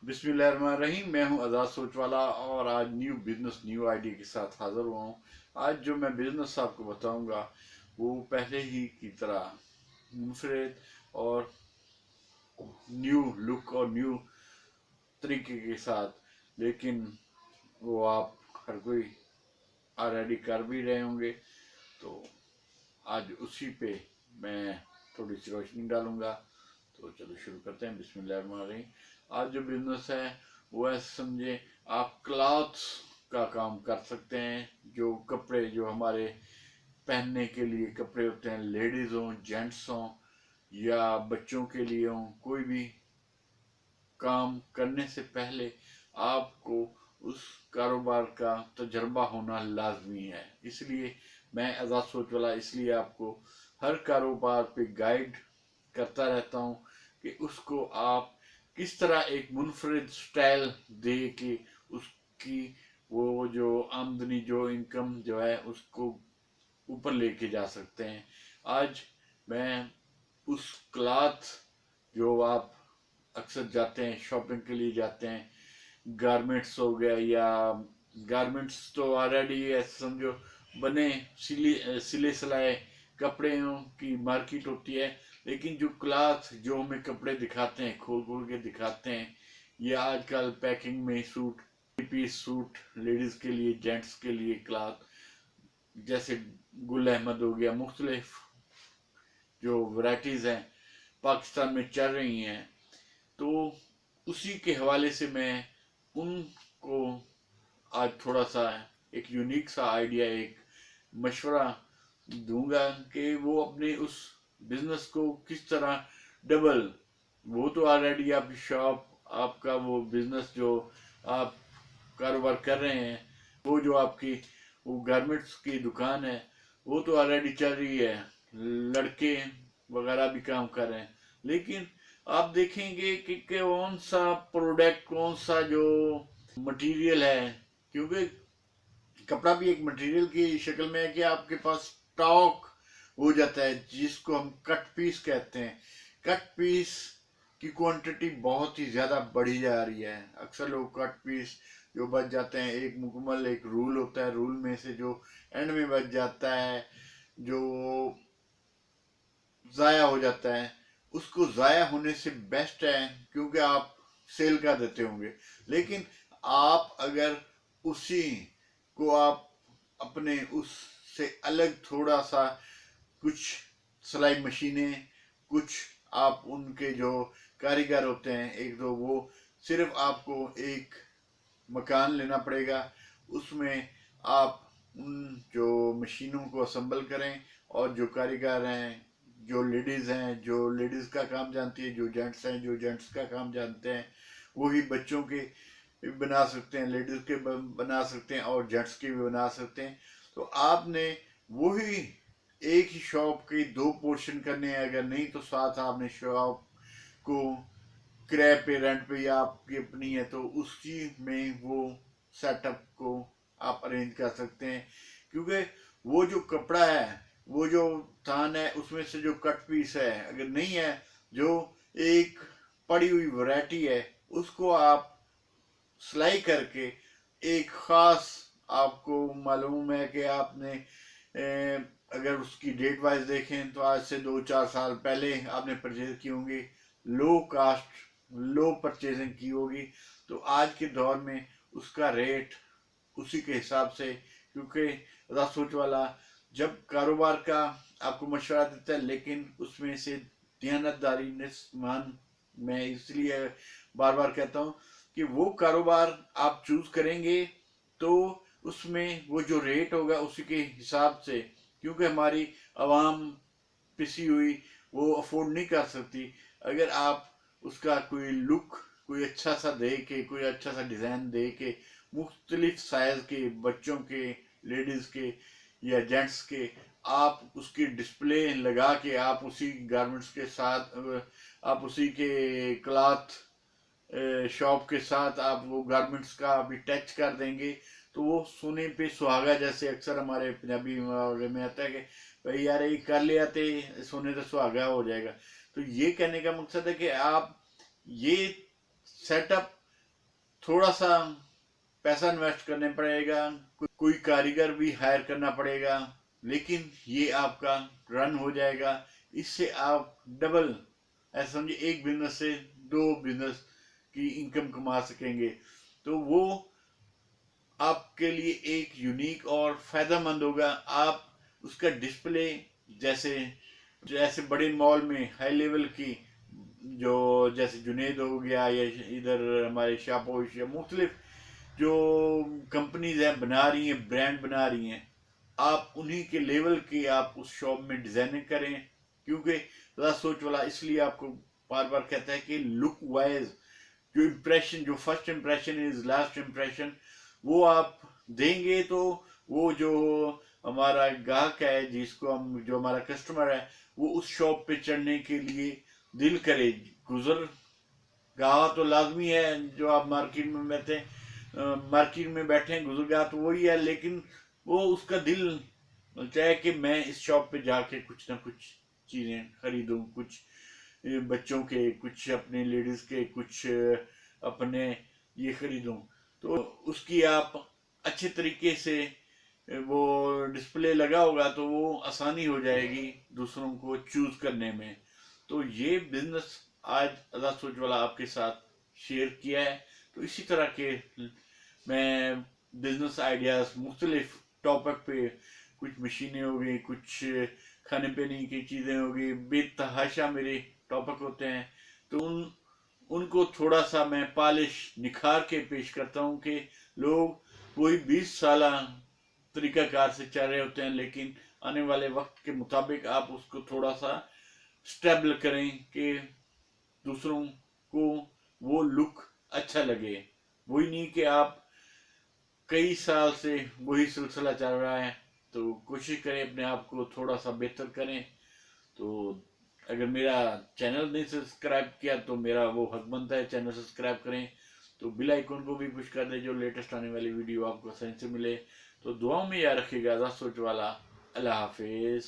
बिस्मिल्लाहिर्रहमानिर्रहीम। मैं हूं आज़ाद सोच वाला और आज न्यू बिजनेस न्यू आइडिया के साथ हाजिर हुआ हूं। आज जो मैं बिजनेस आपको बताऊंगा वो पहले ही की तरह मुनफरद और न्यू लुक और न्यू तरीके के साथ, लेकिन वो आप हर कोई ऑलरेडी कर भी रहे होंगे। तो आज उसी पे मैं थोड़ी सी रोशनी डालूंगा। तो चलो शुरू करते हैं। बिस्मिल्लाहिर्रहमानिर्रहीम। आज जो बिजनेस है वो है, समझे आप क्लॉथ्स का काम कर सकते हैं। जो कपड़े जो हमारे पहनने के लिए कपड़े होते हैं, लेडीज हों जेंट्स हों या बच्चों के लिए हों, कोई भी काम करने से पहले आपको उस कारोबार का तजर्बा होना लाजमी है। इसलिए मैं आज़ाद सोच वाला इसलिए आपको हर कारोबार पे गाइड करता रहता हूँ कि उसको आप किस तरह एक मुनफरिद स्टाइल दे के उसकी वो जो आमदनी जो इनकम जो है उसको ऊपर लेके जा सकते हैं। आज मैं उस क्लॉथ जो आप अक्सर जाते हैं शॉपिंग के लिए जाते हैं, गारमेंट्स हो गया या गारमेंट्स तो ऑलरेडी ऐसे समझो बने सिले सिलाए कपड़ों की मार्केट होती है, लेकिन जो क्लॉथ जो हमें कपड़े दिखाते हैं खोल खोल के दिखाते हैं, या आजकल पैकिंग में सूट, पीस सूट लेडीज के लिए जेंट्स के लिए क्लॉथ जैसे गुल अहमद हो गया, मुख्तलिफ जो वैरायटीज हैं पाकिस्तान में चल रही हैं, तो उसी के हवाले से मैं उनको आज थोड़ा सा एक यूनिक सा आइडिया, एक मशवरा दूंगा कि वो अपने उस बिजनेस को किस तरह डबल, वो तो ऑलरेडी आपकी शॉप आपका वो बिजनेस जो आप कारोबार कर रहे हैं, वो जो आपकी वो गारमेंट्स की दुकान है वो तो ऑलरेडी चल रही है, लड़के वगैरह भी काम कर रहे हैं, लेकिन आप देखेंगे कि कौन सा प्रोडक्ट कौन सा जो मटेरियल है, क्योंकि कपड़ा भी एक मटेरियल की शक्ल में है कि आपके पास स्टॉक हो जाता है जिसको हम कट पीस कहते हैं। कट पीस की क्वांटिटी बहुत ही ज़्यादा बढ़ी जा रही है। अक्सर लोग कट पीस जो बच जाते हैं, एक मुकम्मल एक रूल होता है, रूल में से जो एंड में बच जाता है जो ज़ाया हो जाता है, उसको ज़ाया होने से बेस्ट है क्योंकि आप सेल कर देते होंगे। लेकिन आप अगर उसी को आप अपने उससे अलग थोड़ा सा कुछ सिलाई मशीनें, कुछ आप उनके जो कारीगर होते हैं एक दो, वो सिर्फ आपको एक मकान लेना पड़ेगा, उसमें आप उन जो मशीनों को असेंबल करें और जो कारीगर हैं, जो लेडीज़ हैं जो लेडीज़ का काम जानती है, जो जेंट्स हैं जो जेंट्स का काम जानते हैं, वही बच्चों के बना सकते हैं, लेडीज़ के बना सकते हैं और जेंट्स के भी बना सकते हैं। तो आपने वही एक ही शॉप के दो पोर्शन करने हैं, अगर नहीं तो साथ आपने शॉप को किराए पे रेंट पे या आपकी अपनी है तो उसी में वो सेटअप को आप अरेंज कर सकते हैं। क्योंकि वो जो कपड़ा है, वो जो थान है, उसमें से जो कट पीस है अगर नहीं है, जो एक पड़ी हुई वैरायटी है, उसको आप सिलाई करके एक ख़ास, आपको मालूम है कि आपने अगर उसकी डेट वाइज देखें तो आज से 2-4 साल पहले आपने परचेज की होंगी, लो कास्ट लो परचेजिंग की होगी, तो आज के दौर में उसका रेट उसी के हिसाब से, क्योंकि आज़ाद सोच वाला जब कारोबार का आपको मशवरा देता है, लेकिन उसमें से दयानतदारी निस्मान, मैं इसलिए बार बार कहता हूँ कि वो कारोबार आप चूज करेंगे तो उसमें वो जो रेट होगा उसी के हिसाब से, क्योंकि हमारी आवाम पिसी हुई वो अफोर्ड नहीं कर सकती। अगर आप उसका कोई लुक कोई अच्छा सा दे के, कोई अच्छा सा डिज़ाइन दे के, मुख्तलिफ साइज़ के बच्चों के, लेडीज़ के या जेंट्स के, आप उसकी डिस्प्ले लगा के आप उसी गारमेंट्स के साथ, आप उसी के क्लॉथ शॉप के साथ आप वो गारमेंट्स का भी टच कर देंगे, तो वो सोने पे सुहागा, जैसे अक्सर हमारे पंजाबी में आता है कि भाई यार ये कर लिया तो सोने से सुहागा हो जाएगा। तो ये कहने का मकसद है कि आप ये सेटअप थोड़ा सा पैसा इन्वेस्ट करने पड़ेगा, कोई कारीगर भी हायर करना पड़ेगा, लेकिन ये आपका रन हो जाएगा। इससे आप डबल, ऐसा समझिए एक बिजनेस से 2 बिजनेस की इनकम कमा सकेंगे। तो वो आपके लिए एक यूनिक और फायदेमंद होगा। आप उसका डिस्प्ले जैसे जैसे बड़े मॉल में हाई लेवल की, जो जैसे जुनेद हो गया या इधर हमारे शापोश या मुख्तलिफ जो कंपनीज हैं बना रही हैं, ब्रांड बना रही हैं, आप उन्हीं के लेवल की आप उस शॉप में डिजाइनिंग करें। क्योंकि ज़्यादा सोच वाला इसलिए आपको बार बार कहता है कि लुक वाइज जो इम्प्रेशन, जो first impression is last impression, वो आप देंगे तो वो जो हमारा ग्राहक है, जिसको हम, जो हमारा कस्टमर है, वो उस शॉप पे चढ़ने के लिए दिल करे। गुजर गाह तो लाजमी है, जो आप मार्केट में बैठे हैं, गुजरगाह तो वही है, लेकिन वो उसका दिल चाहे कि मैं इस शॉप पे जाके कुछ ना कुछ चीज़ें खरीदूं, कुछ बच्चों के, कुछ अपने लेडीज के, कुछ अपने ये खरीदूं। तो उसकी आप अच्छे तरीके से वो डिस्प्ले लगा होगा तो वो आसानी हो जाएगी दूसरों को चूज करने में। तो ये बिजनेस आज आजाद सोच वाला आपके साथ शेयर किया है। तो इसी तरह के मैं बिजनेस आइडियाज मुख्तलिफ टॉपिक पे, कुछ मशीनें हो गई, कुछ खाने पीने की चीज़ें हो गई, बेतहाशा मेरे टॉपिक होते हैं। तो उनको थोड़ा सा मैं पॉलिश निखार के पेश करता हूँ कि लोग वही 20 साल तरीकाकार से चल रहे होते हैं, लेकिन आने वाले वक्त के मुताबिक आप उसको थोड़ा सा स्टेबल करें कि दूसरों को वो लुक अच्छा लगे। वही नहीं कि आप कई साल से वही सिलसिला चल रहा है। तो कोशिश करें अपने आप को थोड़ा सा बेहतर करें। तो अगर मेरा चैनल नहीं सब्सक्राइब किया तो मेरा वो हक बनता है, चैनल सब्सक्राइब करें। तो बेल आइकन को भी पुश कर दें, जो लेटेस्ट आने वाली वीडियो आपको आसानी से मिले। तो दुआओं में याद रखिएगा। आजाद सोच वाला। अल्लाह हाफिज।